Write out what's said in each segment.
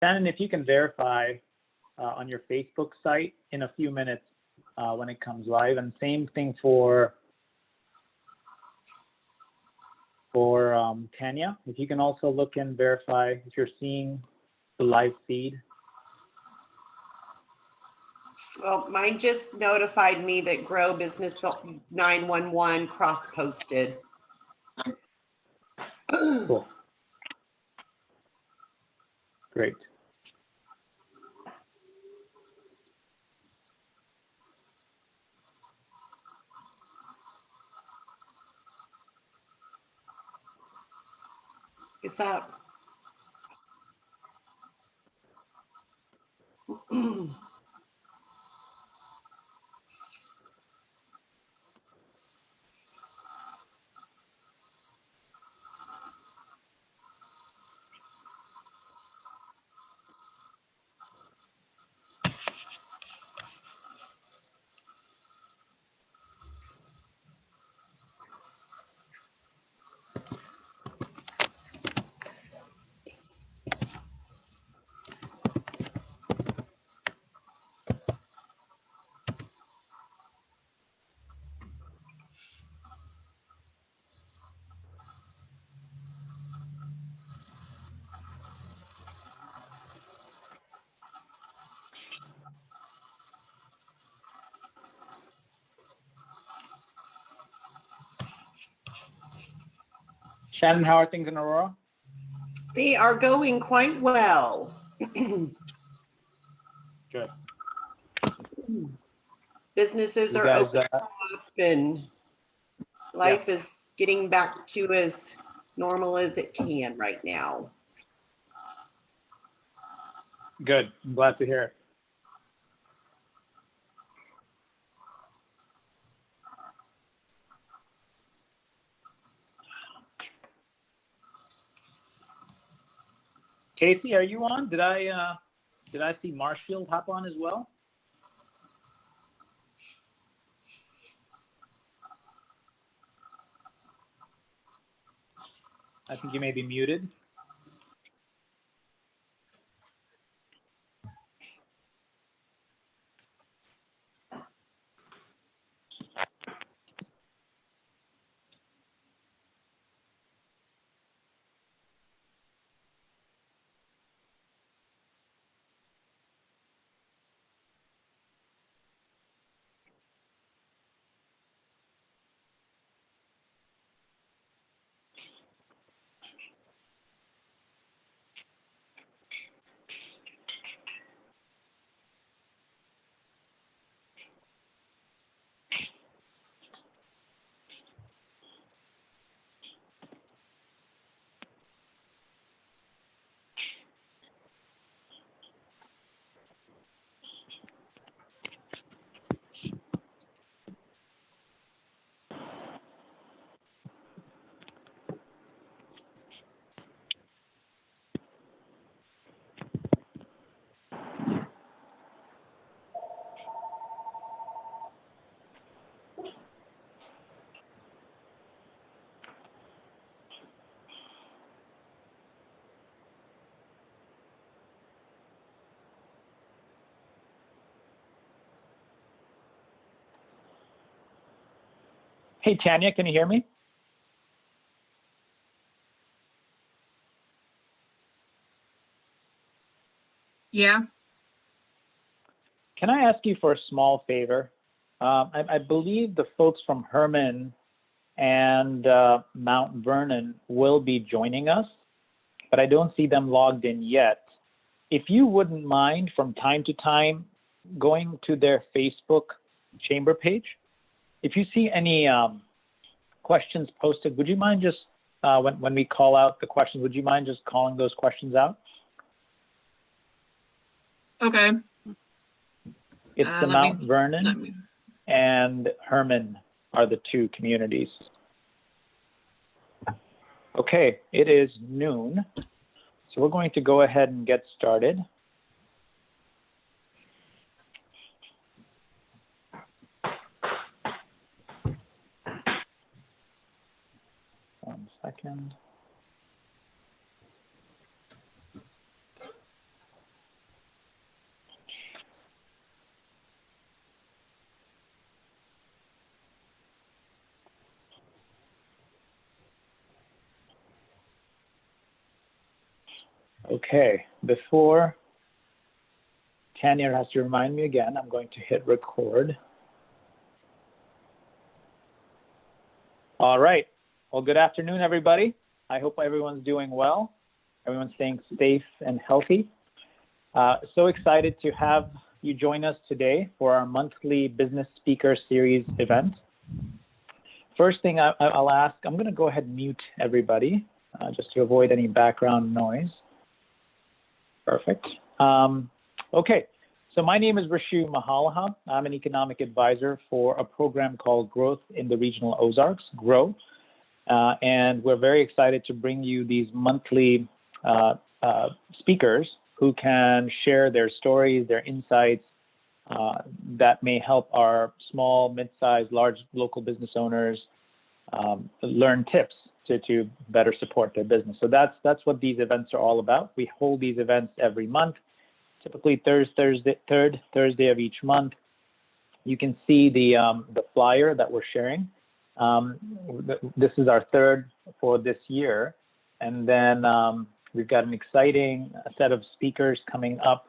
Shannon, if you can verify on your Facebook site in a few minutes when it comes live, and same thing for Tanya. If you can also look and verify if you're seeing the live feed. Well, mine just notified me that Grow Business 911 cross-posted. Cool. Great. It's up. Shannon, how are things in Aurora? They are going quite well. Good. Businesses You are guys, open up and life is getting back to as normal as it can right now. Good. I'm glad to hear it. Casey, are you on? Did I see Marshfield hop on as well? I think you may be muted. Hey, Tanya, can you hear me? Yeah. Can I ask you for a small favor? I believe the folks from Herman and Mount Vernon will be joining us, but I don't see them logged in yet. If you wouldn't mind from time to time going to their Facebook chamber page, if you see any questions posted, would you mind just, when we call out the questions, would you mind just calling those questions out? Okay. It's the Mount Vernon and Herman are the two communities. Okay, it is noon, so we're going to go ahead and get started. One second. Okay, before Tanya has to remind me again, I'm going to hit record. All right. Well, good afternoon, everybody. I hope everyone's doing well. Everyone's staying safe and healthy. So excited to have you join us today for our monthly Business Speaker Series event. First thing I'll ask, I'm going to go ahead and mute everybody just to avoid any background noise. Perfect. Okay, so my name is Rashu Mahalaha. I'm an economic advisor for a program called Growth in the Regional Ozarks, GROW. And we're very excited to bring you these monthly speakers who can share their stories, their insights that may help our small, mid-sized, large local business owners learn tips to better support their business. So that's what these events are all about. We hold these events every month, typically third Thursday of each month. You can see the flyer that we're sharing. This is our third for this year, and then we've got an exciting set of speakers coming up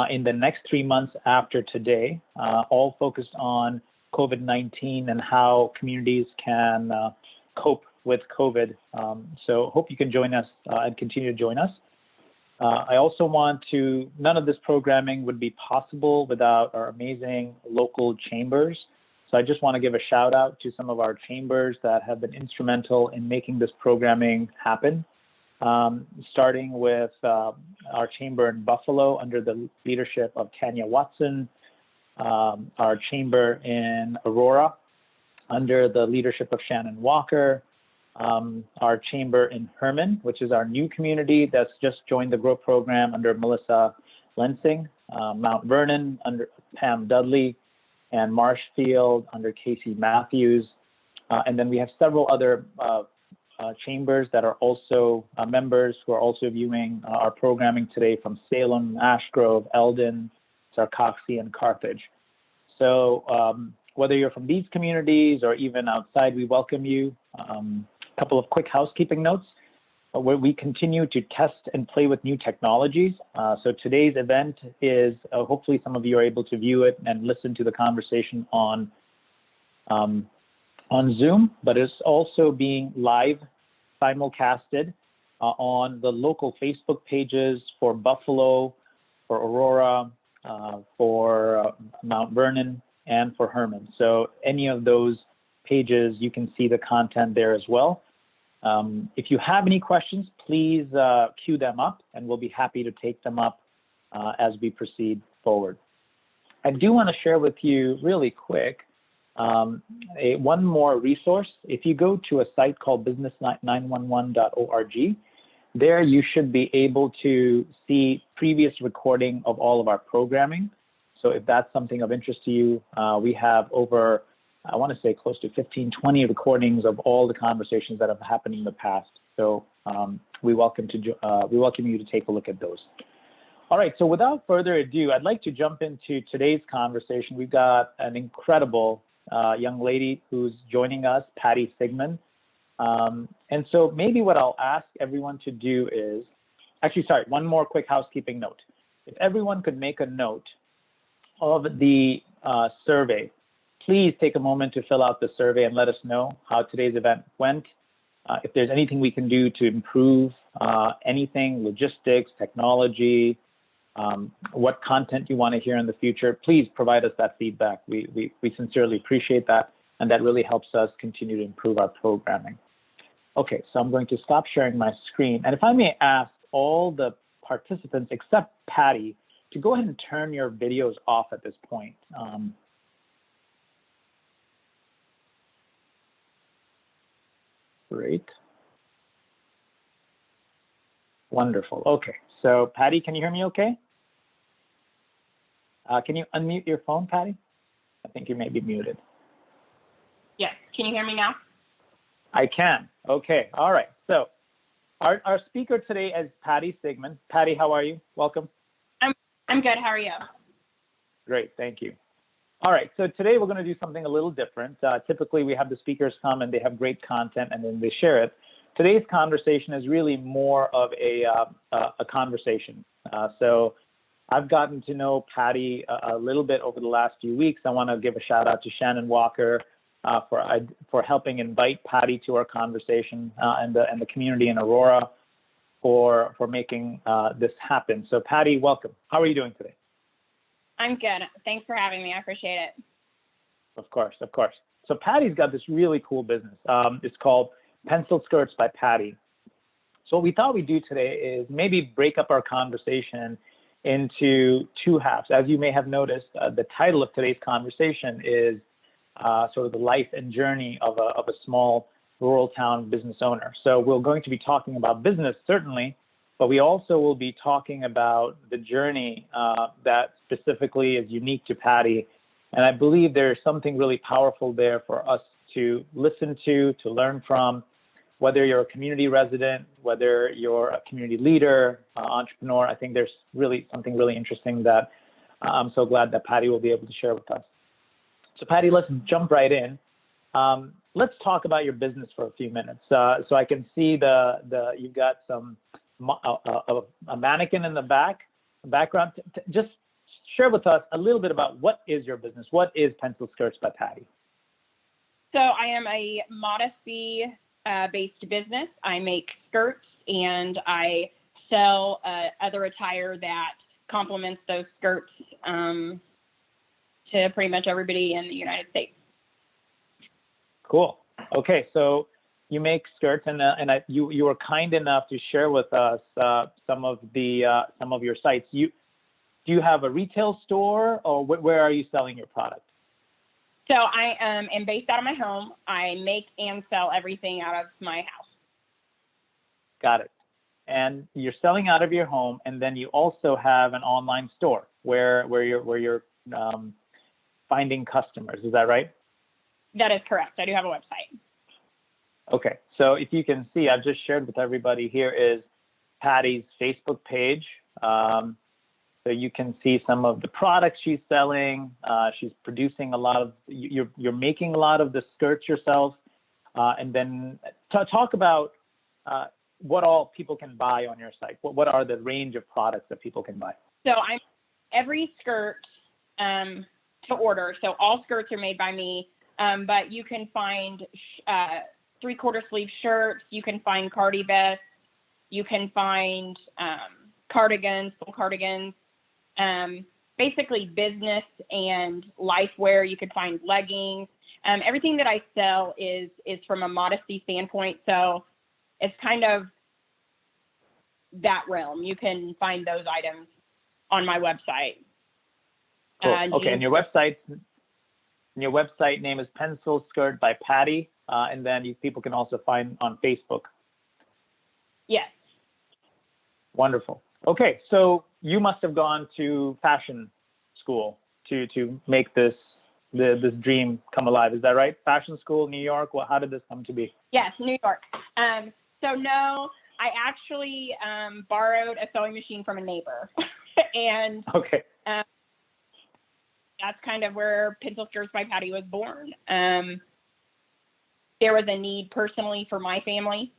in the next 3 months after today, all focused on COVID-19 and how communities can cope with COVID. So hope you can join us and continue to join us. I also want to, none of this programming would be possible without our amazing local chambers. So I just want to give a shout out to some of our chambers that have been instrumental in making this programming happen. Starting with our chamber in Buffalo under the leadership of Tanya Watson, our chamber in Aurora under the leadership of Shannon Walker, our chamber in Herman, which is our new community that's just joined the GROW program under Melissa Lensing, Mount Vernon under Pam Dudley, and Marshfield under Casey Matthews. And then we have several other chambers that are also members who are also viewing our programming today from Salem, Ashgrove, Eldon, Sarcoxie, and Carthage. So whether you're from these communities or even outside, we welcome you. A couple of quick housekeeping notes. Where we continue to test and play with new technologies. So today's event is, hopefully some of you are able to view it and listen to the conversation on Zoom, but it's also being live simulcasted on the local Facebook pages for Buffalo, for Aurora, for Mount Vernon, and for Herman. So any of those pages, you can see the content there as well. If you have any questions, please queue them up, and we'll be happy to take them up as we proceed forward. I do want to share with you really quick one more resource. If you go to a site called business911.org, there you should be able to see previous recording of all of our programming. So if that's something of interest to you, we have over, I want to say close to 15, 20 recordings of all the conversations that have happened in the past. So we welcome you to take a look at those. All right, so without further ado, I'd like to jump into today's conversation. We've got an incredible young lady who's joining us, Pati Sigman. And so maybe what I'll ask everyone to do is, actually, sorry, one more quick housekeeping note. If everyone could make a note of the survey, please take a moment to fill out the survey and let us know how today's event went. If there's anything we can do to improve anything, logistics, technology, what content you want to hear in the future, please provide us that feedback. We sincerely appreciate that, and that really helps us continue to improve our programming. Okay, so I'm going to stop sharing my screen. And if I may ask all the participants except Pati to go ahead and turn your videos off at this point. Great. Wonderful. Okay. So, Pati, can you hear me okay? Can you unmute your phone, Pati? I think you may be muted. Yes. Can you hear me now? I can. Okay. All right. So, our speaker today is Pati Sigman. Pati, how are you? Welcome. I'm good. How are you? Great. Thank you. All right. So today we're going to do something a little different. Typically, we have the speakers come and they have great content and then they share it. today's conversation is really more of a conversation. So I've gotten to know Pati a little bit over the last few weeks. I want to give a shout out to Shannon Walker for helping invite Pati to our conversation, and the community in Aurora for making this happen. So Pati, welcome. How are you doing today? I'm good. Thanks for having me. I appreciate it. Of course, of course. So Pati's got this really cool business. It's called Pencil Skirts by Pati. So what we thought we'd do today is maybe break up our conversation into two halves. As you may have noticed, the title of today's conversation is sort of the life and journey of a small rural town business owner. So we're going to be talking about business, certainly, but we also will be talking about the journey that specifically is unique to Pati. And I believe there's something really powerful there for us to listen to learn from, whether you're a community resident, whether you're a community leader, entrepreneur. I think there's really something really interesting that I'm so glad that Pati will be able to share with us. So Pati, let's jump right in. Let's talk about your business for a few minutes. So I can see you've got a mannequin in the background. Just share with us a little bit about what is your business. What is Pencil Skirts by Pati? So I am a modesty based business. I make skirts and I sell other attire that complements those skirts to pretty much everybody in the United States. Cool. Okay, so you make skirts, and you were kind enough to share with us some of your sites. Do you have a retail store, or where are you selling your product? So I am based out of my home. I make and sell everything out of my house. Got it. And you're selling out of your home, and then you also have an online store where you're finding customers. Is that right? That is correct. I do have a website. Okay. So if you can see, I've just shared with everybody, here is Pati's Facebook page. So you can see some of the products she's selling. She's producing a lot of, you're making a lot of the skirts yourself. And then talk about what all people can buy on your site. What are the range of products that people can buy? So I'm every skirt to order. So all skirts are made by me, but you can find 3/4 sleeve shirts. You can find cardi vests. You can find cardigans, full cardigans. Basically business and life wear. You could find leggings. Everything that I sell is from a modesty standpoint. So it's kind of that realm. You can find those items on my website. Cool. Okay, and your website name is Pencil Skirt by Pati, and then people can also find on Facebook. Yes. Wonderful. Okay, so you must have gone to fashion school to make this dream come alive. Is that right? Fashion school, New York. Well, how did this come to be? Yes, New York. So no, I actually borrowed a sewing machine from a neighbor, and okay. That's kind of where Pencil Skirts by Pati was born. There was a need personally for my family,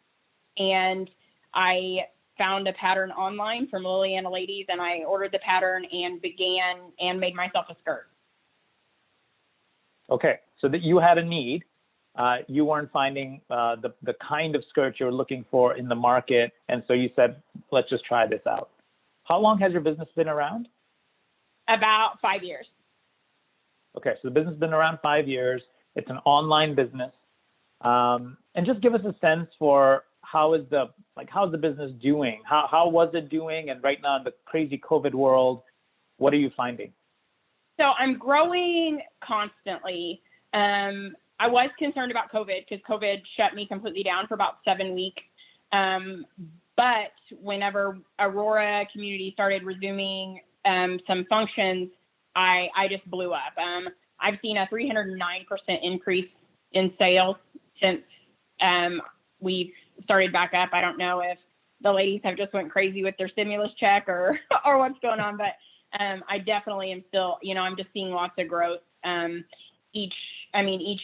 and I found a pattern online from Liliana Ladies, and I ordered the pattern and made myself a skirt. Okay, so that you had a need. You weren't finding the kind of skirt you were looking for in the market, and so you said, let's just try this out. How long has your business been around? About 5 years. Okay, so the business has been around 5 years. It's an online business. And just give us a sense for how's the business doing? How was it doing? And right now in the crazy COVID world, what are you finding? So I'm growing constantly. I was concerned about COVID because COVID shut me completely down for about 7 weeks. But whenever Aurora community started resuming some functions, I just blew up. I've seen a 309% increase in sales since we've started back up. I don't know if the ladies have just went crazy with their stimulus check or what's going on, but I definitely am still, I'm just seeing lots of growth each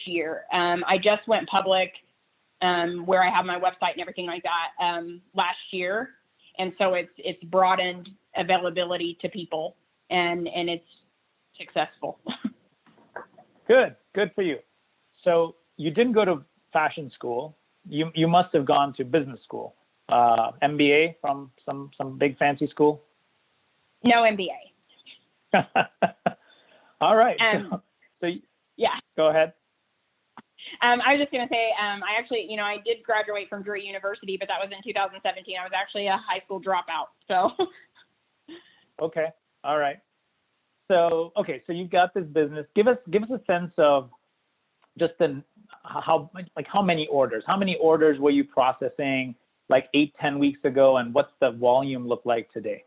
year. I just went public where I have my website and everything like that last year. And so it's broadened availability to people, and it's successful. Good for you. So you didn't go to fashion school. You must have gone to business school, MBA from some big fancy school. No MBA. All right. So yeah. Go ahead. I was just going to say, I actually, I did graduate from Drury University, but that was in 2017. I was actually a high school dropout. So. Okay. All right. So, so you've got this business. Give us a sense of just how many orders? How many orders were you processing like 8-10 weeks ago, and what's the volume look like today?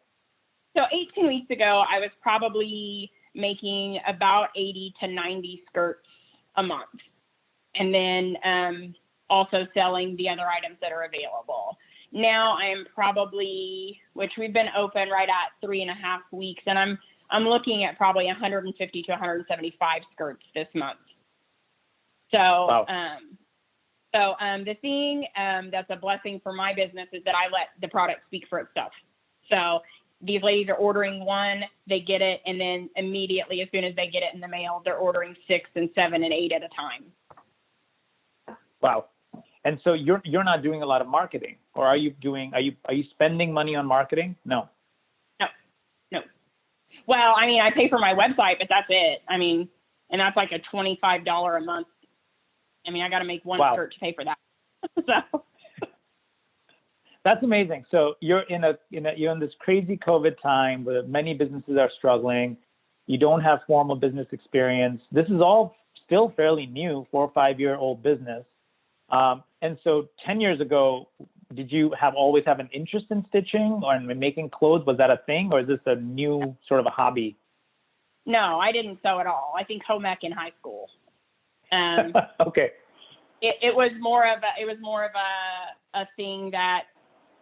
So 18 weeks ago, I was probably making about 80 to 90 skirts a month. And then also selling the other items that are available. Now I am probably, which we've been open right at 3.5 weeks, and I'm looking at probably 150 to 175 skirts this month. So, wow. The thing that's a blessing for my business is that I let the product speak for itself. So these ladies are ordering one, they get it, and then immediately, as soon as they get it in the mail, they're ordering 6 and 7 and 8 at a time. Wow. And so you're not doing a lot of marketing, or are you spending money on marketing? No. Well, I mean, I pay for my website, but that's it. I mean, and that's like a $25 a month. I mean, I got to make one skirt to pay for that. So that's amazing. So you're you're in this crazy COVID time where many businesses are struggling. You don't have formal business experience. This is all still fairly new, 4 or 5 year old business. And so 10 years ago, did you always have an interest in stitching or in making clothes? Was that a thing, or is this a new sort of a hobby? No, I didn't sew at all. I think home ec in high school. Okay. It was more of a thing that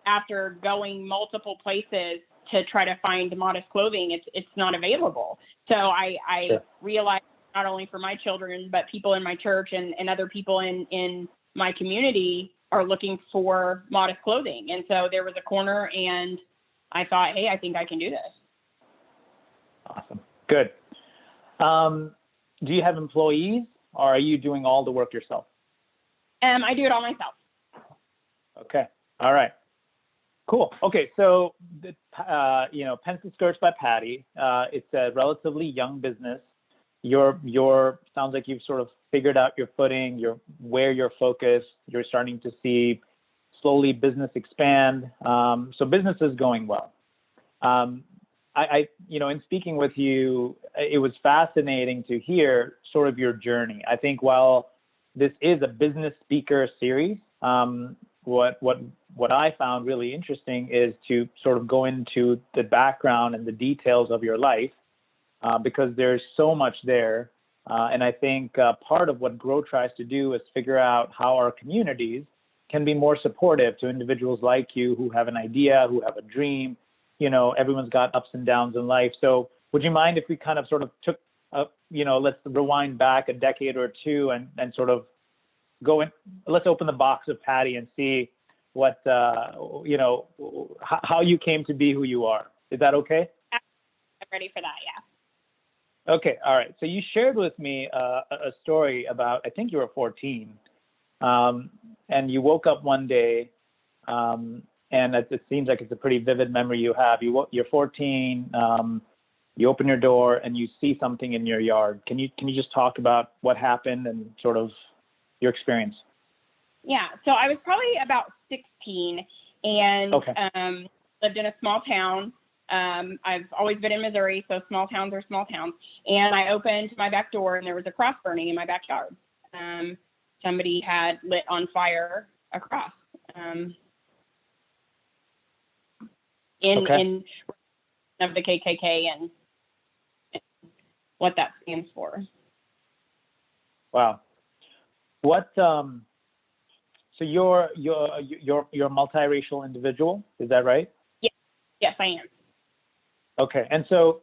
after going multiple places to try to find modest clothing, it's not available. So I realized not only for my children, but people in my church and other people in my community are looking for modest clothing. And so there was a corner, and I thought, hey, I think I can do this. Awesome. Good. Do you have employees, or are you doing all the work yourself? I do it all myself. Okay. All right. Cool. Okay. So, Pencil Skirts by Pati, it's a relatively young business. Sounds like you've sort of figured out your footing, where you're focused. You're starting to see slowly business expand. So business is going well. In speaking with you, it was fascinating to hear sort of your journey. I think while this is a business speaker series, what I found really interesting is to sort of go into the background and the details of your life, because there's so much there. And I think part of what Grow tries to do is figure out how our communities can be more supportive to individuals like you who have an idea, who have a dream. Everyone's got ups and downs in life. So would you mind if we kind of sort of took, let's rewind back a decade or two and sort of let's open the box of Pati and see what, how you came to be who you are. Is that okay? I'm ready for that, yeah. Okay, all right. So you shared with me a story about, I think you were 14, and you woke up one day, and it seems like it's a pretty vivid memory you have. You're 14, you open your door and you see something in your yard. Can you just talk about what happened and sort of your experience? Yeah, so I was probably about 16 and okay. Lived in a small town. I've always been in Missouri, so small towns are small towns. And I opened my back door and there was a cross burning in my backyard. Somebody had lit on fire a cross. In of the KKK and what that stands for. Wow. What? So you're a multiracial individual, is that right? Yes, I am. Okay, and so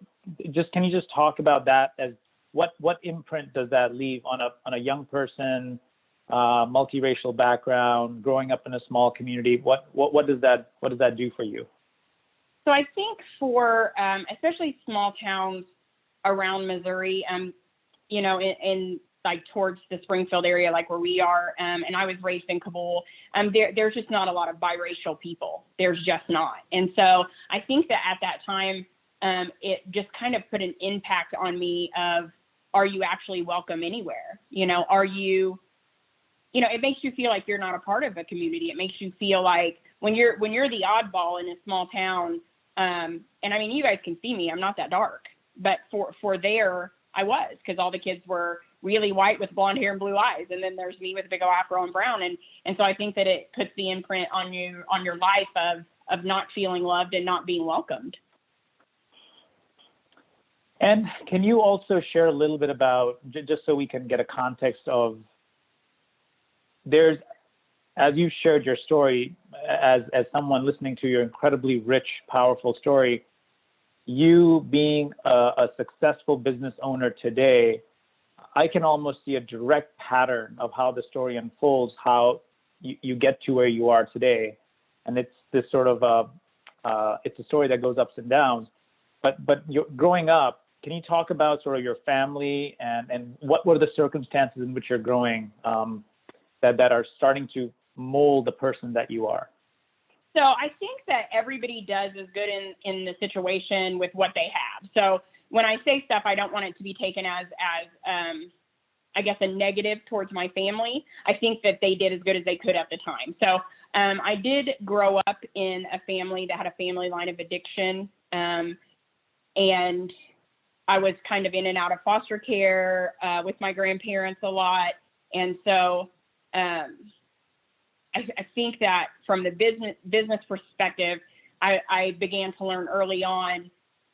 can you just talk about that as what imprint does that leave on a young person multiracial background, growing up in a small community. What does that do for you? So I think for especially small towns around Missouri, in like towards the Springfield area, like where we are, and I was raised in Kabul, there's just not a lot of biracial people. There's just not. And so I think that at that time, it just kind of put an impact on me of, are you actually welcome anywhere? Are you, it makes you feel like you're not a part of a community. It makes you feel like when you're the oddball in a small town, and I mean, you guys can see me, I'm not that dark, but for there, I was, because all the kids were really white with blonde hair and blue eyes, and then there's me with a big old afro and brown, and so I think that it puts the imprint on your life of not feeling loved and not being welcomed. And can you also share a little bit about, just so we can get a context of, as you shared your story, as someone listening to your incredibly rich, powerful story, you being a successful business owner today, I can almost see a direct pattern of how the story unfolds, how you get to where you are today. And it's this sort of, it's a story that goes ups and downs. But you're growing up, can you talk about sort of your family and what were the circumstances in which you're growing that are starting to mold the person that you are? So I think that everybody does as good in the situation with what they have. So when I say stuff, I don't want it to be taken as I guess, a negative towards my family. I think that they did as good as they could at the time. So I did grow up in a family that had a family line of addiction. And I was kind of in and out of foster care with my grandparents a lot. And so I think that from the business perspective, I began to learn early on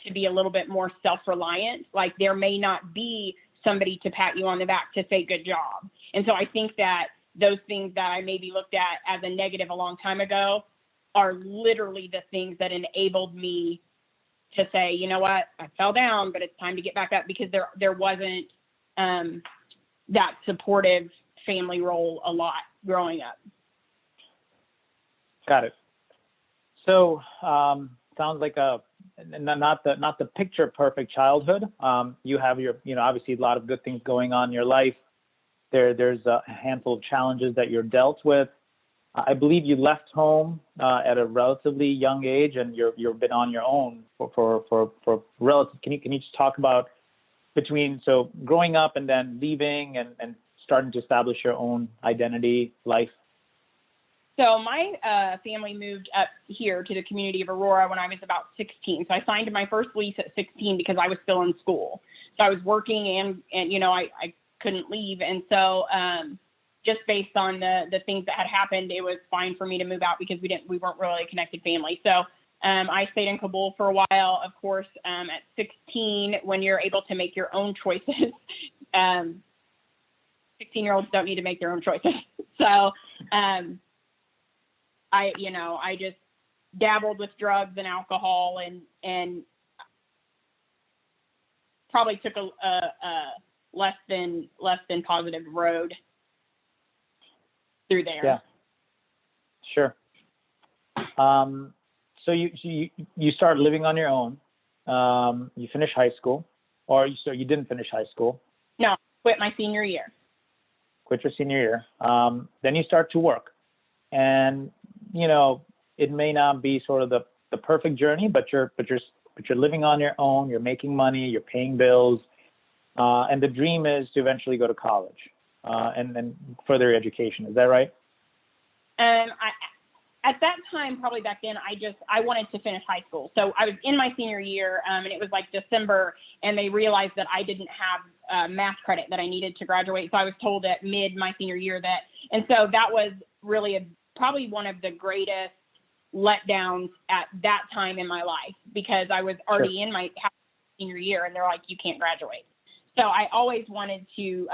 to be a little bit more self-reliant. Like there may not be somebody to pat you on the back to say good job. And so I think that those things that I maybe looked at as a negative a long time ago are literally the things that enabled me to say, you know what, I fell down, but it's time to get back up, because there wasn't that supportive family role a lot growing up. Got it. So sounds like not the picture perfect childhood. You have your, obviously a lot of good things going on in your life. There's a handful of challenges that you're dealt with. I believe you left home at a relatively young age, and you've been on your own for relative. Can you just talk about so growing up and then leaving and starting to establish your own identity, life? So my family moved up here to the community of Aurora when I was about 16. So I signed my first lease at 16 because I was still in school. So I was working and I couldn't leave. And so just based on the things that had happened, it was fine for me to move out because we weren't really a connected family. So I stayed in Kabul for a while. Of course, at 16, when you're able to make your own choices, 16-year-olds don't need to make their own choices. So I just dabbled with drugs and alcohol and probably took a less than positive road through there. Yeah, sure. So you start living on your own. You finish high school, or you didn't finish high school? No, quit my senior year. Quit your senior year. Then you start to work, and it may not be sort of the perfect journey, but you're living on your own. You're making money. You're paying bills, and the dream is to eventually go to college and then further education. Is that right? At that time, probably back then, I wanted to finish high school. So I was in my senior year, and it was like December, and they realized that I didn't have math credit that I needed to graduate. So I was told at mid my senior year and so that was really probably one of the greatest letdowns at that time in my life, because I was already in my senior year, and they're like, you can't graduate. So I always wanted to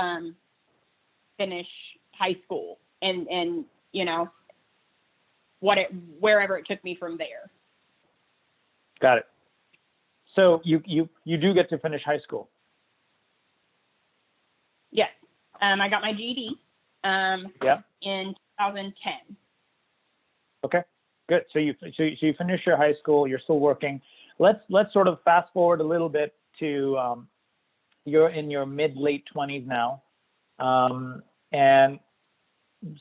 finish high school and wherever it took me from there. Got it. So you do get to finish high school? Yes. I got my GED. in 2010. Okay, good. So you finished your high school. You're still working. Let's sort of fast forward a little bit to you're in your mid-late 20s now, and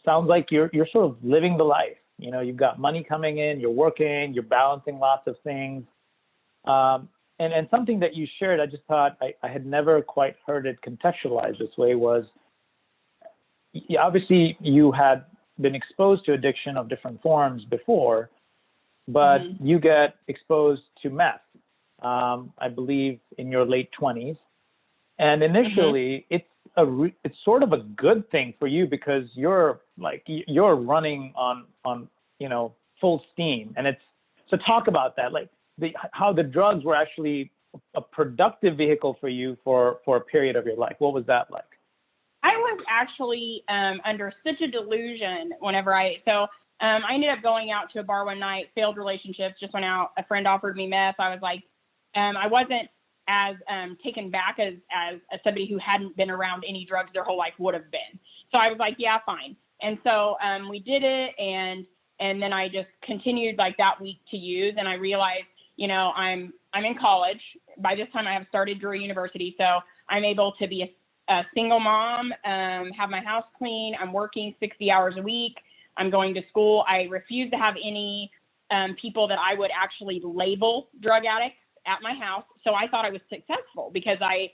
sounds like you're sort of living the life. You know, you've got money coming in, you're working, you're balancing lots of things. And something that you shared, I just thought I had never quite heard it contextualized this way, was obviously you had been exposed to addiction of different forms before, but you get exposed to meth, I believe, in your late 20s. And initially, it's sort of a good thing for you because you're running on full steam. And so talk about that, like how the drugs were actually a productive vehicle for you for a period of your life. What was that like? I was actually under such a delusion whenever I ended up going out to a bar one night, failed relationships, just went out. A friend offered me meth. I was like, I wasn't as taken back as somebody who hadn't been around any drugs their whole life would have been. So I was like, yeah, fine. And so we did it, and then I just continued like that week to use, and I realized, I'm in college. By this time I have started Drury University, so I'm able to be a single mom, have my house clean. I'm working 60 hours a week. I'm going to school. I refuse to have any people that I would actually label drug addicts at my house. So I thought I was successful because I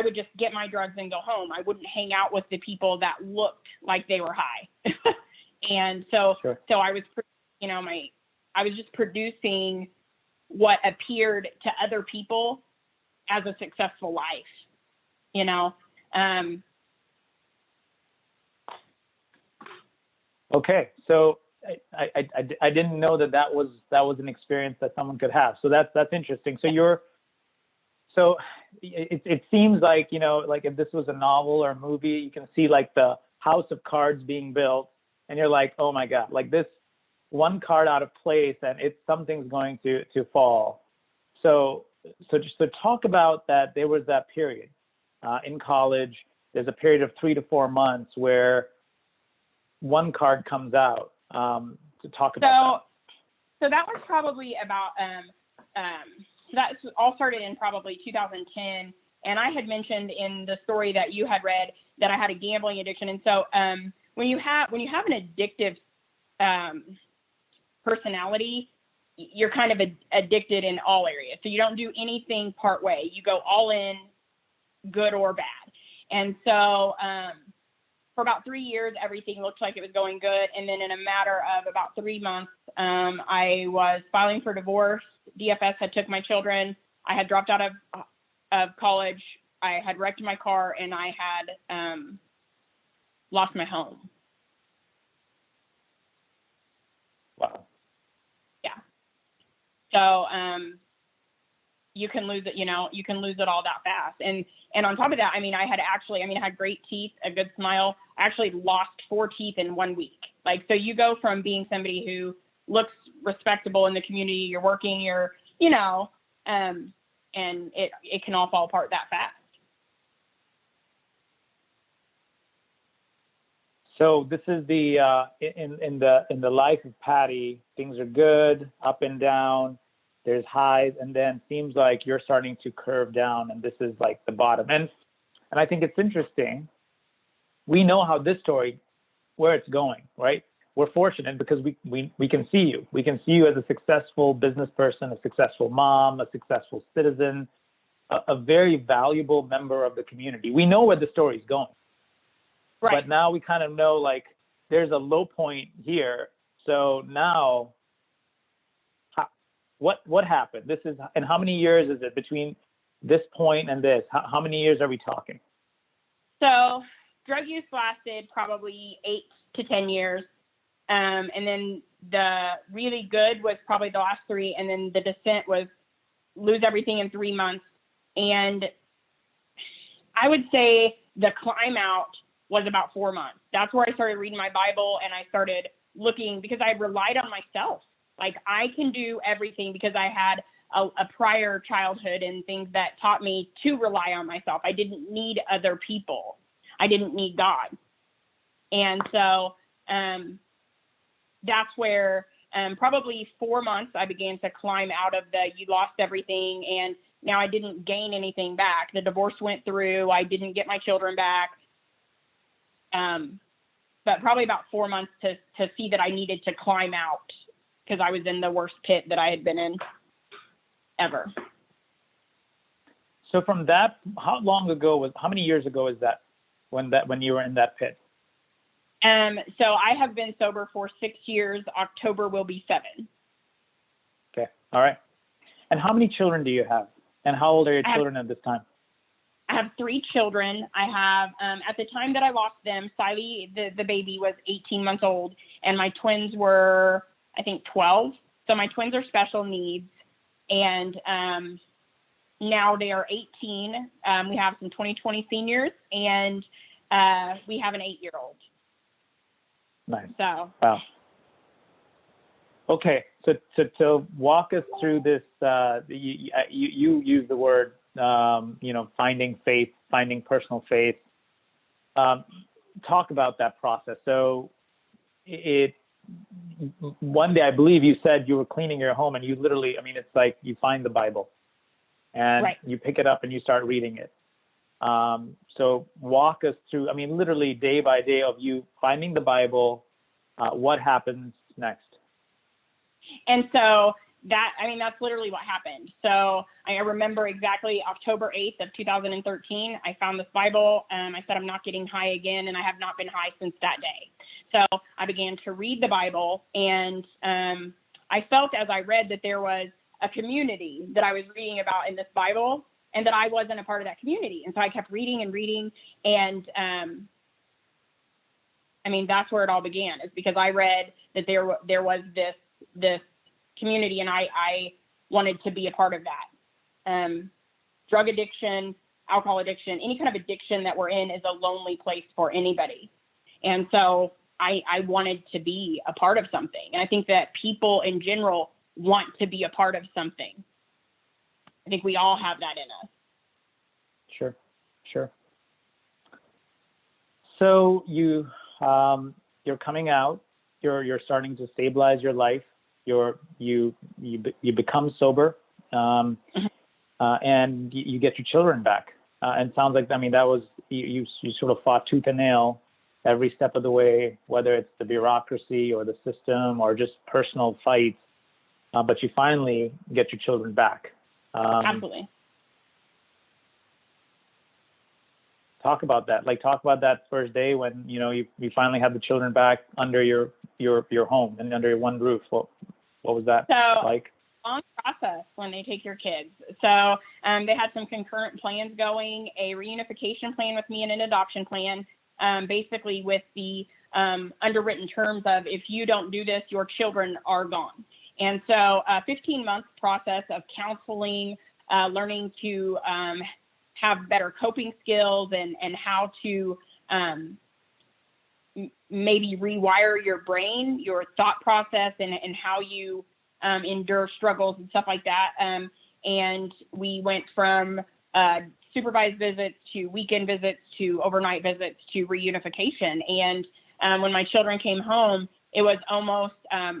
would just get my drugs and go home. I wouldn't hang out with the people that looked like they were high. And so, Sure. so I was, I was just producing what appeared to other people as a successful life, Okay, so I didn't know that was an experience that someone could have. So that's interesting. So it seems like, like if this was a novel or a movie, you can see like the house of cards being built, and you're like, oh my God, like this one card out of place, and something's going to fall. So just to talk about that, there was that period in college. There's a period of 3 to 4 months where one card comes out. To talk about that. So that was probably about so that all started in probably 2010, and I had mentioned in the story that you had read that I had a gambling addiction. And so when you have an addictive personality, you're kind of addicted in all areas. So you don't do anything part way. You go all in, good or bad. And so for about 3 years, everything looked like it was going good. And then in a matter of about 3 months, I was filing for divorce. DFS had took my children. I had dropped out of college. I had wrecked my car, and I had lost my home. Wow. Yeah. So you can lose it, you can lose it all that fast. And on top of that, I had great teeth, a good smile. I actually lost 4 teeth in 1 week. Like, so you go from being somebody who looks respectable in the community, you're working, and it can all fall apart that fast. So this is the in the life of Pati, things are good, up and down. There's highs, and then seems like you're starting to curve down, and this is like the bottom. And I think it's interesting. We know how this story, where it's going, right? We're fortunate because we can see you. We can see you as a successful business person, a successful mom, a successful citizen, a very valuable member of the community. We know where the story's going. Right. But now we kind of know, like, there's a low point here. So now, what happened? This is, and how many years is it between this point and this? How many years are we talking? So drug use lasted probably 8 to 10 years. And then the really good was probably the last 3. And then the descent was lose everything in 3 months. And I would say the climb out was about 4 months. That's where I started reading my Bible, and I started looking, because I relied on myself. Like, I can do everything because I had a prior childhood and things that taught me to rely on myself. I didn't need other people. I didn't need God. And so that's where probably 4 months I began to climb out of the you lost everything, and now I didn't gain anything back. The divorce went through. I didn't get my children back. But probably about 4 months to see that I needed to climb out because I was in the worst pit that I had been in ever. So from that, how many years ago is that when you were in that pit? So I have been sober for 6 years. October will be 7. Okay. All right. And how many children do you have? And how old are your children at this time? I have 3 children. I have, at the time that I lost them, Siley, the baby, was 18 months old, and my twins were, I think, 12. So my twins are special needs, and now they are 18. We have some 2020 seniors, and we have an 8-year-old. Nice. So. Wow. Okay, so to walk us through this, you use the word, finding faith, finding personal faith. Talk about that process. So one day, I believe you said you were cleaning your home and you literally, it's like you find the Bible and right. You pick it up and you start reading it. So walk us through, literally day by day of you finding the Bible, what happens next? And so that's literally what happened. So I remember exactly October 8th of 2013, I found this Bible. I said, I'm not getting high again, and I have not been high since that day. So I began to read the Bible, and I felt as I read that there was a community that I was reading about in this Bible, and that I wasn't a part of that community. And so I kept reading and reading, and that's where it all began, is because I read that there was this community, and I wanted to be a part of that. Drug addiction, alcohol addiction, any kind of addiction that we're in is a lonely place for anybody. And so I wanted to be a part of something. And I think that people in general want to be a part of something. I think we all have that in us. Sure. So you're coming out, you're starting to stabilize your life. You become sober, and you get your children back. And it sounds like, that was, you sort of fought tooth and nail every step of the way, whether it's the bureaucracy or the system or just personal fights, but you finally get your children back. Absolutely. Talk about that. Talk about that first day when, you finally had the children back under your home and under your one roof. What was that like? Long process when they take your kids. So they had some concurrent plans going, a reunification plan with me and an adoption plan, basically with the underwritten terms of, if you don't do this, your children are gone. And so a 15-month process of counseling, learning to have better coping skills and how to maybe rewire your brain, your thought process, and how you endure struggles and stuff like that. And we went from supervised visits to weekend visits to overnight visits to reunification. And when my children came home, it was almost, I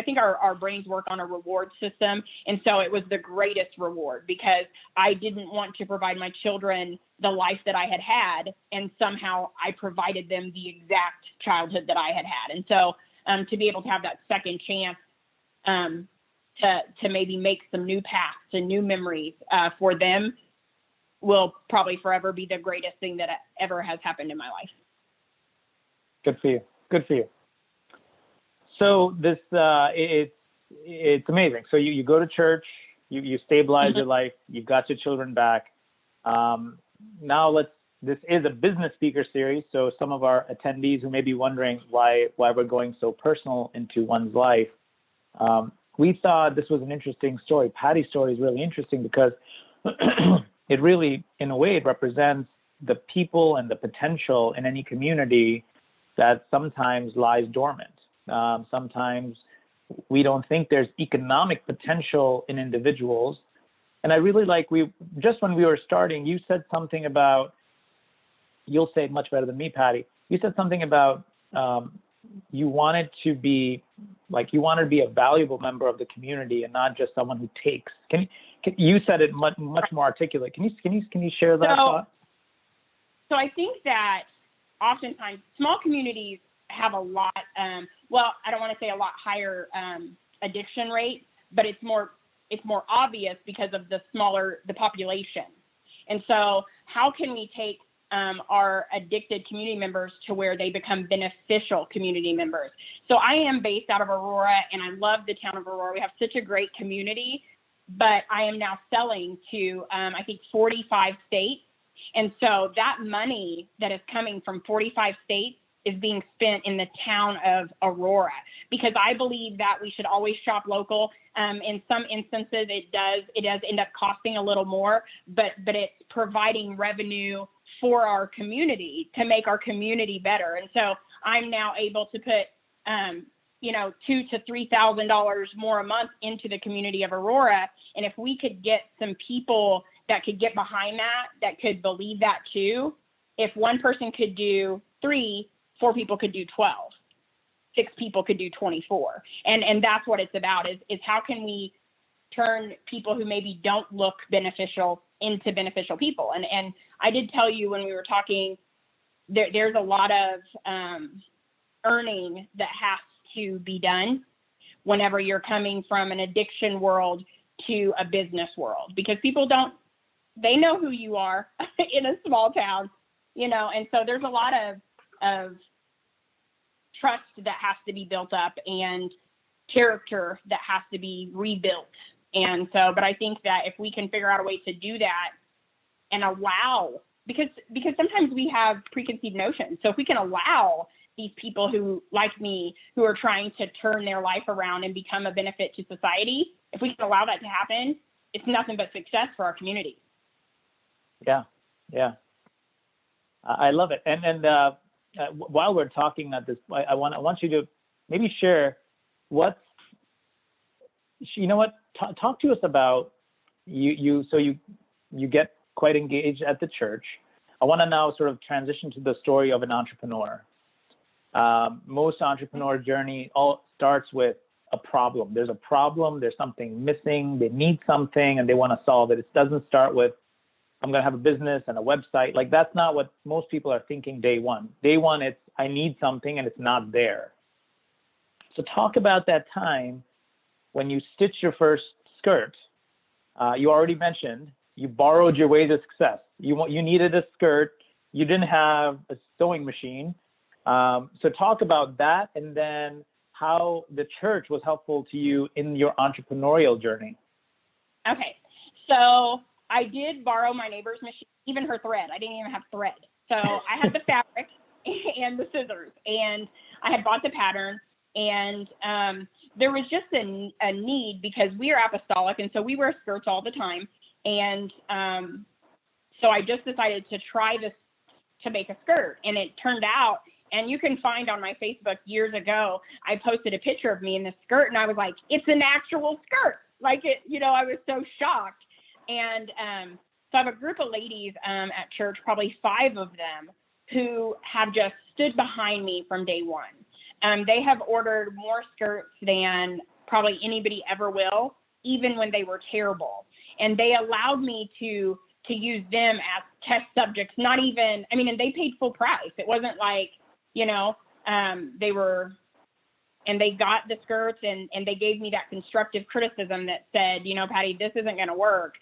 think our brains work on a reward system. And so it was the greatest reward, because I didn't want to provide my children the life that I had, and somehow I provided them the exact childhood that I had. And so to be able to have that second chance to maybe make some new paths and new memories for them will probably forever be the greatest thing that ever has happened in my life. Good for you. So this, it's amazing. So you go to church, you stabilize your life, you've got your children back. Now this is a business speaker series. So some of our attendees who may be wondering why we're going so personal into one's life, we thought this was an interesting story. Pati's story is really interesting because it really, in a way, it represents the people and the potential in any community that sometimes lies dormant. Sometimes we don't think there's economic potential in individuals. And I really like, just when we were starting, you said something about, you'll say it much better than me, Pati, you said something about you wanted to be a valuable member of the community and not just someone who takes. You said it much more articulate. Can you share that thought? So I think that oftentimes small communities have a lot, well, I don't want to say a lot higher addiction rate, but it's more obvious because of the smaller the population. And so how can we take our addicted community members to where they become beneficial community members? So I am based out of Aurora, and I love the town of Aurora. We have such a great community, but I am now selling to, I think, 45 states. And so that money that is coming from 45 states is being spent in the town of Aurora, because I believe that we should always shop local. In some instances, it does end up costing a little more, but it's providing revenue for our community to make our community better. And so I'm now able to put, $2,000 to $3,000 more a month into the community of Aurora. And if we could get some people that could get behind that could believe that too, if one person could do 3, 4 people could do 12, 6 people could do 24. And that's what it's about is how can we turn people who maybe don't look beneficial into beneficial people. And I did tell you when we were talking, there's a lot of earning that has to be done whenever you're coming from an addiction world to a business world, because people they know who you are in a small town, and so there's a lot of trust that has to be built up and character that has to be rebuilt. And so, but I think that if we can figure out a way to do that and allow, because sometimes we have preconceived notions. So if we can allow these people who, like me, who are trying to turn their life around and become a benefit to society, if we can allow that to happen, it's nothing but success for our community. Yeah. I love it. And while we're talking at this, I want you to maybe share talk to us about you get quite engaged at the church. I want to now sort of transition to the story of an entrepreneur. Most entrepreneur journey all starts with a problem. There's a problem, there's something missing, they need something and they want to solve it. It doesn't start with, I'm going to have a business and a website. Like, that's not what most people are thinking day one. Day one, it's, I need something and it's not there. So talk about that time when you stitched your first skirt. You already mentioned you borrowed your way to success. You needed a skirt. You didn't have a sewing machine. So talk about that, and then how the church was helpful to you in your entrepreneurial journey. Okay, so I did borrow my neighbor's machine, even her thread. I didn't even have thread. So I had the fabric and the scissors, and I had bought the pattern, and there was just a need, because we are apostolic, and so we wear skirts all the time. And so I just decided to try this, to make a skirt, and it turned out, and you can find on my Facebook years ago, I posted a picture of me in this skirt, and I was like, it's an actual skirt. Like, it, I was so shocked. And so I have a group of ladies at church, probably 5 of them, who have just stood behind me from day one. They have ordered more skirts than probably anybody ever will, even when they were terrible. And they allowed me to use them as test subjects, not even, and they paid full price. It wasn't like, they got the skirts and they gave me that constructive criticism that said, Patti, this isn't going to work.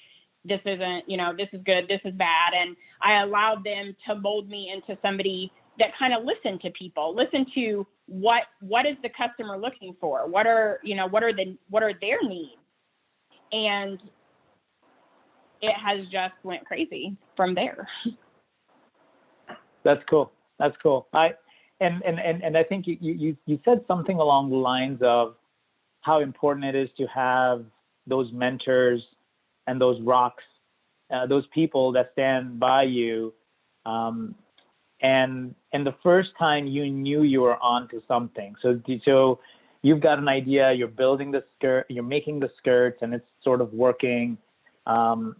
This isn't, this is good, this is bad. And I allowed them to mold me into somebody that kind of listened to people, listen to what is the customer looking for? What are their needs? And it has just went crazy from there. That's cool. And I think you said something along the lines of how important it is to have those mentors and those rocks, those people that stand by you. And the first time you knew you were onto something. So you've got an idea, you're building the skirt, you're making the skirts, and it's sort of working. And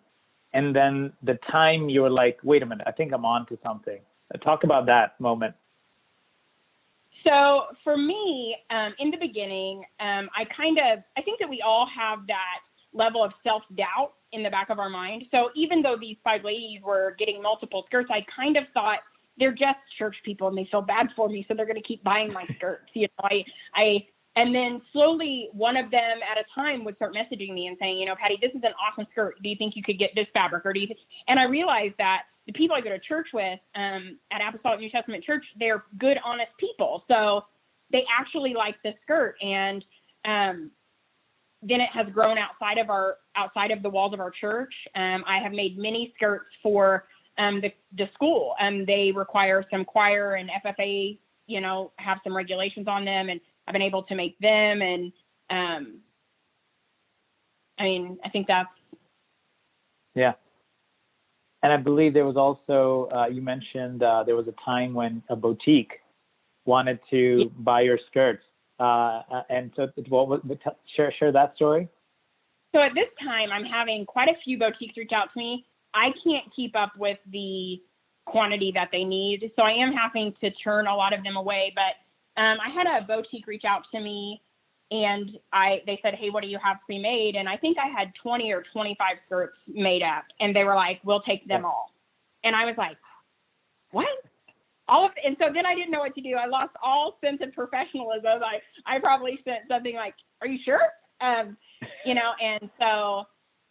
then the time you were like, wait a minute, I think I'm onto something. Talk about that moment. So for me, in the beginning, I think that we all have that level of self-doubt in the back of our mind. So even though these 5 ladies were getting multiple skirts, I kind of thought they're just church people and they feel bad for me, so they're going to keep buying my skirts. And then slowly one of them at a time would start messaging me and saying, Patty, this is an awesome skirt. Do you think you could get this fabric? Or and I realized that the people I go to church with at Apostolic New Testament Church, they're good, honest people. So they actually like the skirt. And then it has grown outside of the walls of our church. I have made mini skirts for the school. They require some choir and FFA, have some regulations on them, and I've been able to make them. And I think that's. Yeah. And I believe there was also, you mentioned there was a time when a boutique wanted to buy your skirts. And so share that story. So at this time, I'm having quite a few boutiques reach out to me. I can't keep up with the quantity that they need. So I am having to turn a lot of them away. But I had a boutique reach out to me, and they said, hey, what do you have pre-made? And I think I had 20 or 25 skirts made up. And they were like, we'll take them all. And I was like, what? And so then I didn't know what to do. I lost all sense of professionalism. I probably said something like, are you sure? And so,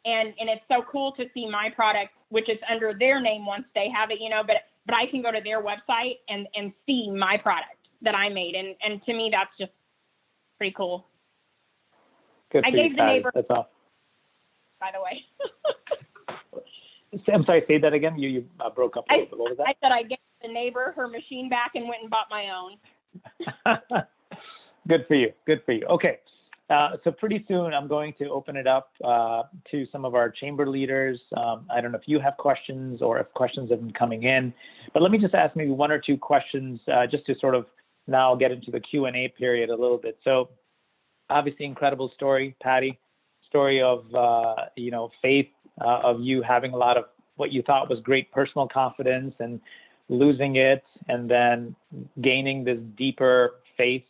and it's so cool to see my product, which is under their name once they have it, but I can go to their website and see my product that I made. And to me, that's just pretty cool. Good I gave the neighbor, that's all. by the way. I'm sorry, say that again. You broke up a little bit. What was that? I said I gave the neighbor her machine back and went and bought my own. Good for you. Good for you. Okay. So pretty soon I'm going to open it up to some of our chamber leaders. I don't know if you have questions or if questions have been coming in, but let me just ask maybe 1 or 2 questions just to sort of now get into the Q&A period a little bit. So obviously incredible story, Patty, story of, faith, of you having a lot of what you thought was great personal confidence and losing it, and then gaining this deeper faith,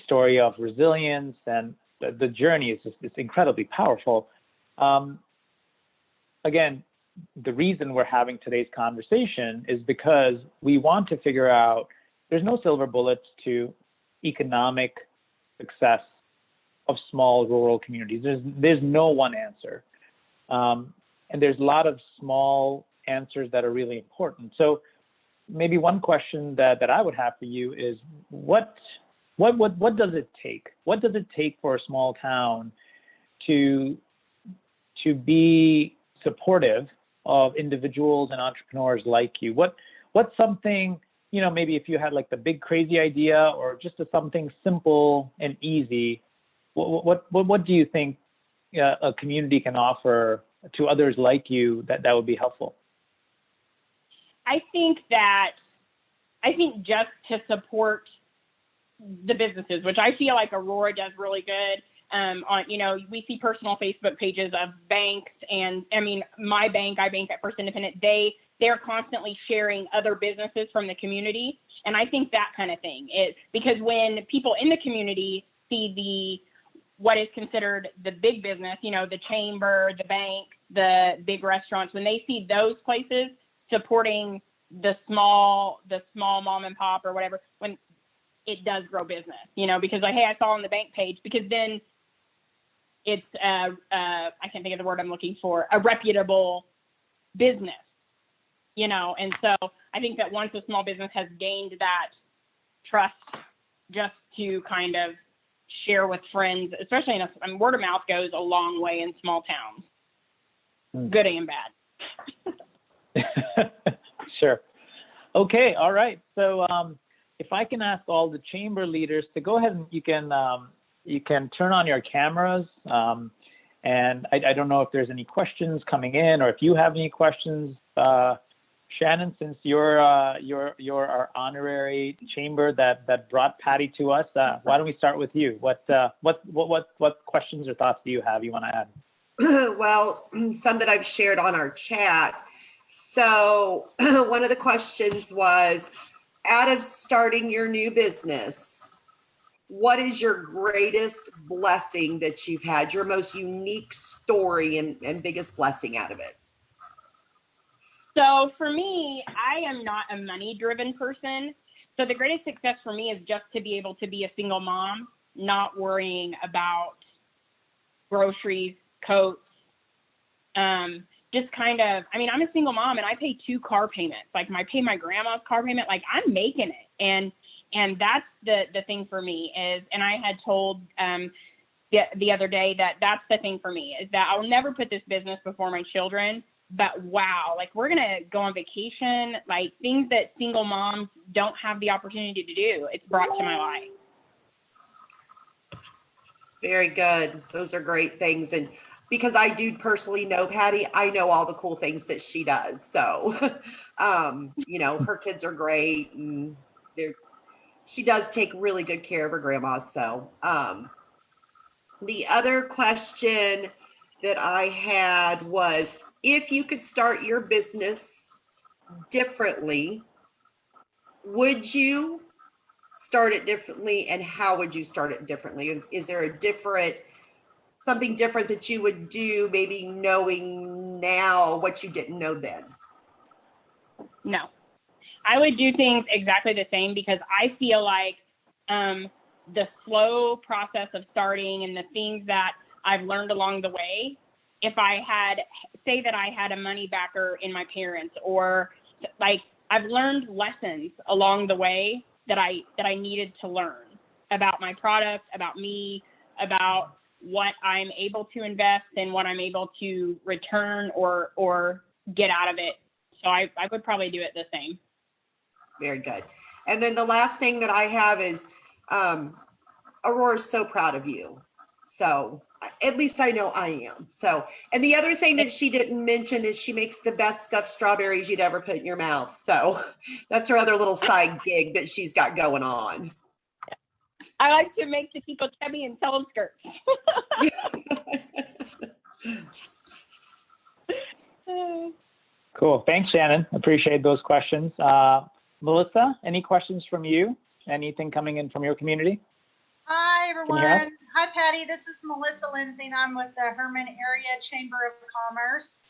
story of resilience, and the journey is just, it's incredibly powerful. Again, the reason we're having today's conversation is because we want to figure out there's no silver bullets to economic success of small rural communities. There's no one answer. And there's a lot of small answers that are really important. So maybe one question that I would have for you is what does it take? What does it take for a small town to be supportive of individuals and entrepreneurs like you? What's something, maybe if you had like the big crazy idea or just something simple and easy, what do you think a community can offer to others like you that would be helpful? I think just to support the businesses, which I feel like Aurora does really good. We see personal Facebook pages of banks, and my bank, I bank at First Independent. They're constantly sharing other businesses from the community, and I think that kind of thing is because when people in the community see what is considered the big business, the chamber, the bank, the big restaurants, when they see those places supporting the small mom and pop or whatever, when it does grow business, because hey, I saw on the bank page, because then it's I can't think of the word I'm looking for, a reputable business, and so I think that once a small business has gained that trust just to kind of share with friends, especially word of mouth goes a long way in small towns, good and bad. Sure. Okay. All right. So if I can ask all the chamber leaders to go ahead and you can turn on your cameras. And I don't know if there's any questions coming in or if you have any questions. Shannon, since you're our honorary chamber that brought Patty to us, why don't we start with you? What questions or thoughts do you have you want to add? Well, some that I've shared on our chat. So one of the questions was, out of starting your new business, what is your greatest blessing that you've had, your most unique story and biggest blessing out of it? So for me, I am not a money-driven person. So the greatest success for me is just to be able to be a single mom, not worrying about groceries, coats, just kind of, I mean, I'm a single mom and I pay 2 car payments. Like I pay my grandma's car payment, like I'm making it. And that's the thing for me is, and I had told the other day that that's the thing for me is that I'll never put this business before my children. But wow, like we're going to go on vacation, like things that single moms don't have the opportunity to do. It's brought to my life. Very good. Those are great things. And because I do personally know Patty, I know all the cool things that she does. So, you know, her kids are great and she does take really good care of her grandma. So, the other question that I had was, if you could start your business differently, would you start it differently, and how would you start it differently? Is there something different that you would do, maybe knowing now what you didn't know then? No, I would do things exactly the same because I feel like the slow process of starting and the things that I've learned along the way, if I had, say that I had a money backer in my parents, or like I've learned lessons along the way that I needed to learn about my product, about me, about what I'm able to invest and what I'm able to return or get out of it. So I would probably do it the same. Very good. And then the last thing that I have is, Aurora's so proud of you. So at least I know I am. So, and the other thing that she didn't mention is she makes the best stuffed strawberries you'd ever put in your mouth. So that's her other little side gig that she's got going on. I like to make the people chubby and sell them skirts. Cool. Thanks, Shannon. Appreciate those questions. Melissa, any questions from you? Anything coming in from your community? Hi, Can you hear us? everyone. Hi, Patty. This is Melissa Lindsay, and I'm with the Herman Area Chamber of Commerce.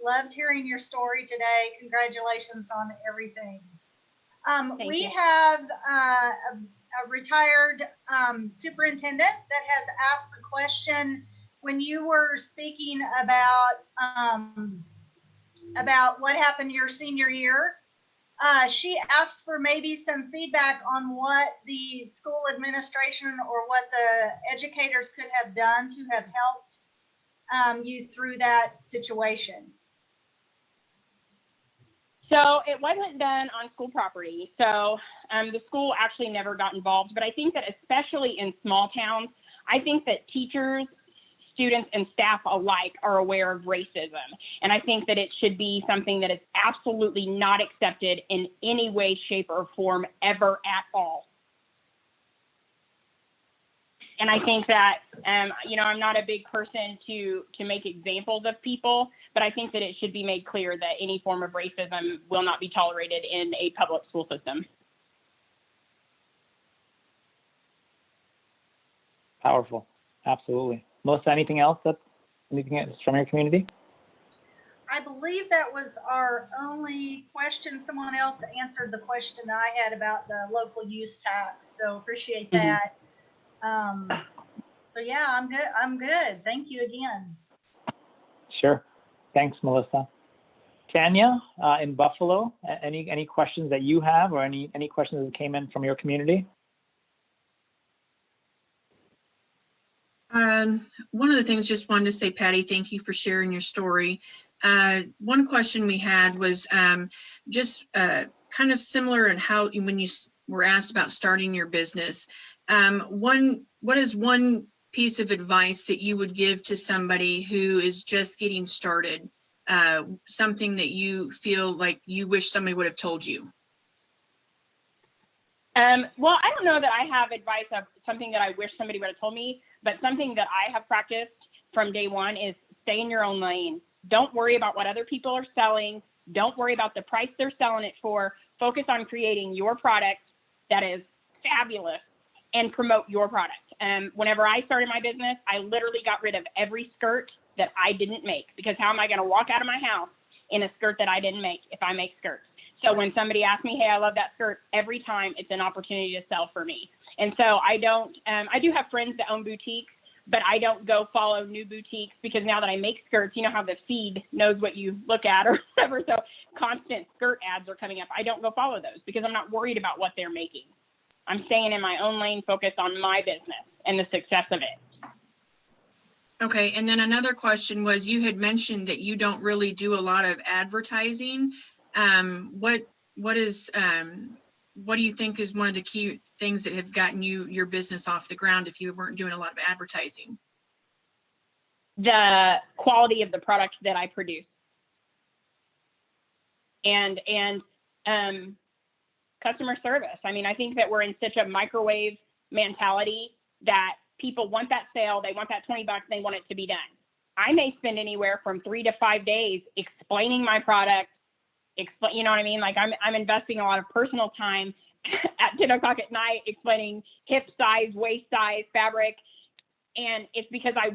Loved hearing your story today. Congratulations on everything. We have a retired superintendent that has asked the question, when you were speaking about what happened your senior year, she asked for maybe some feedback on what the school administration or what the educators could have done to have helped you through that situation. So it wasn't done on school property. So the school actually never got involved. But I think that especially in small towns, I think that teachers, students, and staff alike are aware of racism. And I think that it should be something that is absolutely not accepted in any way, shape, or form ever at all. And I think that, I'm not a big person to make examples of people, but I think that it should be made clear that any form of racism will not be tolerated in a public school system. Powerful. Absolutely. Melissa, anything else from your community? I believe that was our only question. Someone else answered the question I had about the local use tax, so appreciate that. So yeah, I'm good. I'm good. Thank you again. Sure. Thanks, Melissa. Tanya, in Buffalo, any questions that you have, or any questions that came in from your community? One of the things, just wanted to say, Patty, thank you for sharing your story. One question we had was just kind of similar in how, when you were asked about starting your business, what is one piece of advice that you would give to somebody who is just getting started? Something that you feel like you wish somebody would have told you? Well, I don't know that I have advice of something that I wish somebody would have told me, but something that I have practiced from day one is stay in your own lane. Don't worry about what other people are selling. Don't worry about the price they're selling it for. Focus on creating your product that is fabulous and promote your product. Whenever I started my business, I literally got rid of every skirt that I didn't make, because how am I going to walk out of my house in a skirt that I didn't make if I make skirts? So when somebody asks me, hey, I love that skirt, every time it's an opportunity to sell for me. And so I do have friends that own boutiques, but I don't go follow new boutiques, because now that I make skirts, you know how the feed knows what you look at or whatever. So constant skirt ads are coming up. I don't go follow those because I'm not worried about what they're making. I'm staying in my own lane, focused on my business and the success of it. Okay. And then another question was, you had mentioned that you don't really do a lot of advertising. What do you think is one of the key things that have gotten your business off the ground if you weren't doing a lot of advertising? The quality of the product that I produce. And customer service. I mean, I think that we're in such a microwave mentality that people want that sale, they want that $20, they want it to be done. I may spend anywhere from 3 to 5 days explaining my product, you know what I mean? Like I'm investing a lot of personal time at 10 o'clock at night explaining hip size, waist size, fabric. And it's because I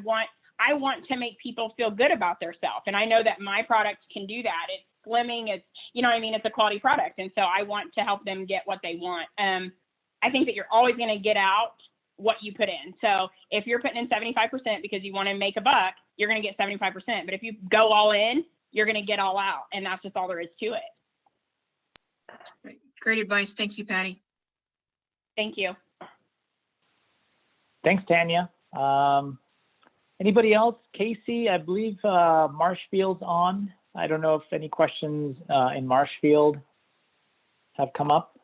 want to make people feel good about themselves. And I know that my product can do that. It's slimming, it's, you know what I mean? It's a quality product. And so I want to help them get what they want. I think that you're always going to get out what you put in. So if you're putting in 75% because you want to make a buck, you're going to get 75%. But if you go all in, you're going to get all out. And that's just all there is to it. Great advice. Thank you, Patti. Thank you. Thanks, Tanya. Anybody else? Casey, I believe Marshfield's on. I don't know if any questions in Marshfield have come up.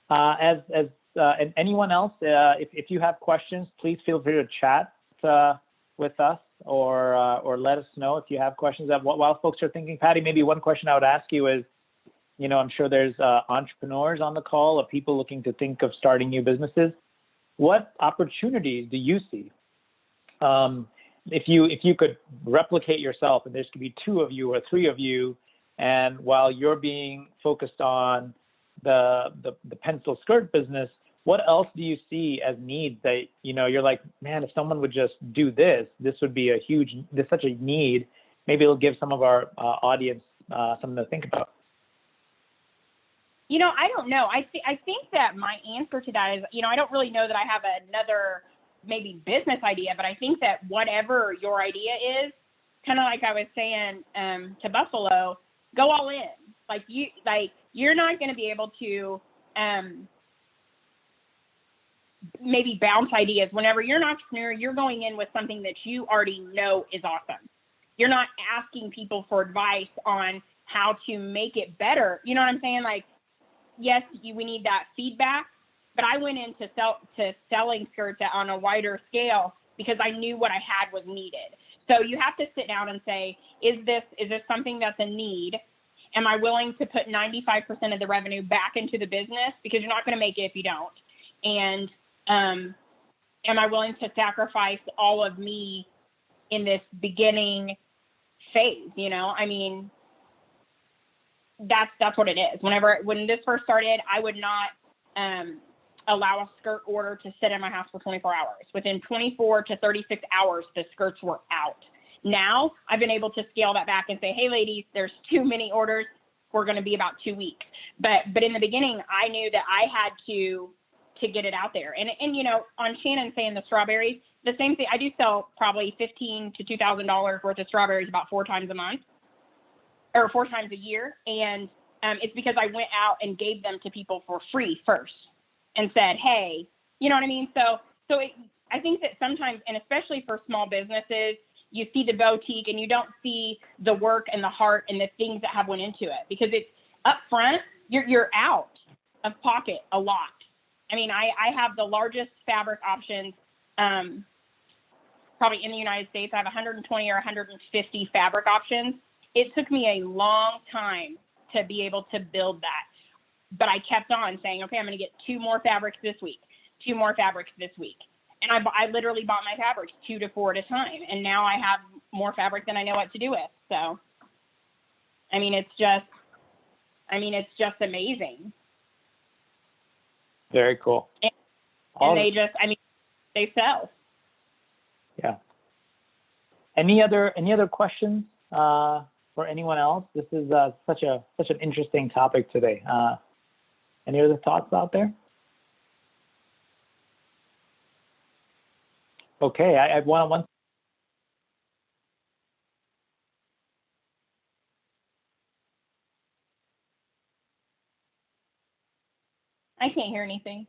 As anyone else, if you have questions, please feel free to chat with us or let us know if you have questions. While folks are thinking, Patti, maybe one question I would ask you is, you know, I'm sure there's entrepreneurs on the call or people looking to think of starting new businesses. What opportunities do you see? If you could replicate yourself, and there's could be 2 of you or 3 of you, and while you're being focused on the pencil skirt business, what else do you see as needs that, you know, you're like, man, if someone would just do this would be there's such a need. Maybe it'll give some of our audience something to think about. You know, I don't know. I think that my answer to that is, you know, I don't really know that I have another maybe business idea, but I think that whatever your idea is, kind of like I was saying to Buffalo, go all in. You're not going to be able to maybe bounce ideas. Whenever you're an entrepreneur, you're going in with something that you already know is awesome. You're not asking people for advice on how to make it better. You know what I'm saying? Like, yes, we need that feedback, but I went into selling skirts on a wider scale because I knew what I had was needed. So you have to sit down and say, is this something that's a need? Am I willing to put 95% of the revenue back into the business? Because you're not going to make it if you don't. And am I willing to sacrifice all of me in this beginning phase? You know, I mean, that's what it is. When this first started, I would not allow a skirt order to sit in my house for 24 hours. Within 24 to 36 hours, the skirts were out. Now I've been able to scale that back and say, hey, ladies, there's too many orders. We're going to be about 2 weeks. But in the beginning, I knew that I had to get it out there. And you know, on Shannon saying the strawberries, the same thing. I do sell probably $1,500 to $2,000 worth of strawberries about 4 times a month or 4 times a year. And it's because I went out and gave them to people for free first and said, hey, you know what I mean? So I think that sometimes, and especially for small businesses, you see the boutique and you don't see the work and the heart and the things that have went into it, because it's up front, you're out of pocket a lot. I mean, I have the largest fabric options probably in the United States. I have 120 or 150 fabric options. It took me a long time to be able to build that. But I kept on saying, okay, I'm going to get 2 more fabrics this week, 2 more fabrics this week. And I literally bought my fabrics 2 to 4 at a time. And now I have more fabric than I know what to do with. So, I mean, it's just amazing. Very cool. And they just, I mean, they sell. Yeah. Any other questions for anyone else? This is such an interesting topic today. Any other thoughts out there? Okay, I have one. I can't hear anything.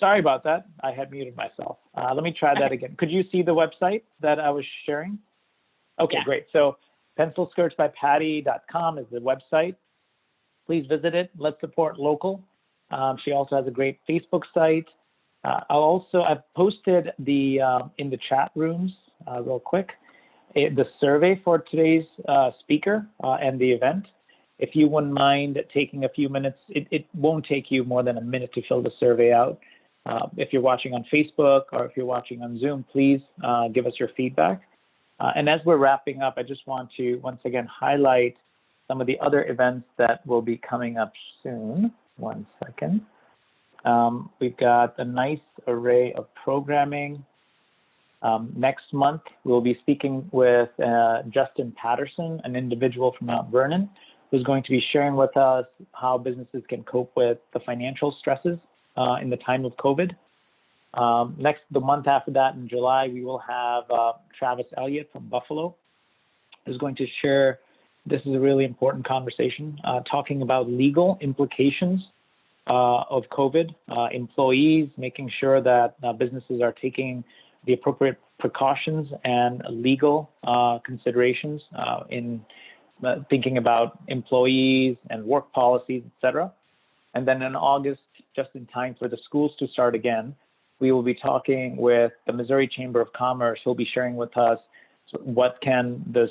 Sorry about that. I had muted myself. Let me try that again. Could you see the website that I was sharing? Okay, Yeah. Great. So pencilskirtsbypatty.com is the website. Please visit it. Let's support local. She also has a great Facebook site. I've posted in the chat rooms real quick the survey for today's speaker and the event. If you wouldn't mind taking a few minutes, it won't take you more than a minute to fill the survey out. If you're watching on Facebook or if you're watching on Zoom, please give us your feedback. And as we're wrapping up, I just want to once again highlight some of the other events that will be coming up soon. One second. We've got a nice array of programming. Next month, we'll be speaking with Justin Patterson, an individual from Mount Vernon, who's going to be sharing with us how businesses can cope with the financial stresses in the time of COVID. The month after that, in July, we will have Travis Elliott from Buffalo, who's going to share. This is a really important conversation, talking about legal implications of COVID, employees, making sure that businesses are taking the appropriate precautions and legal considerations in thinking about employees and work policies, et cetera. And then in August, just in time for the schools to start again, we will be talking with the Missouri Chamber of Commerce, who'll be sharing with us what can the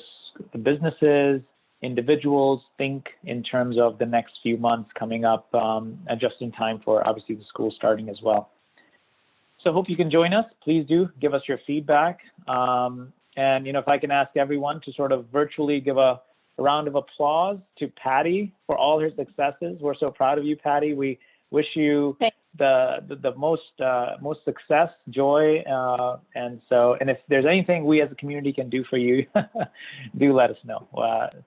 businesses, individuals think in terms of the next few months coming up, just in time for obviously the school starting as well. So hope you can join us. Please do give us your feedback. And if I can ask everyone to sort of virtually give a round of applause to Pati for all her successes. We're so proud of you, Pati. We wish you the most success, joy, and if there's anything we as a community can do for you, do let us know.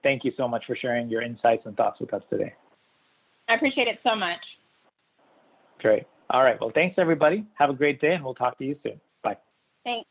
Thank you so much for sharing your insights and thoughts with us today. I appreciate it so much. Great. All right. Well, thanks everybody. Have a great day, and we'll talk to you soon. Bye. Thanks.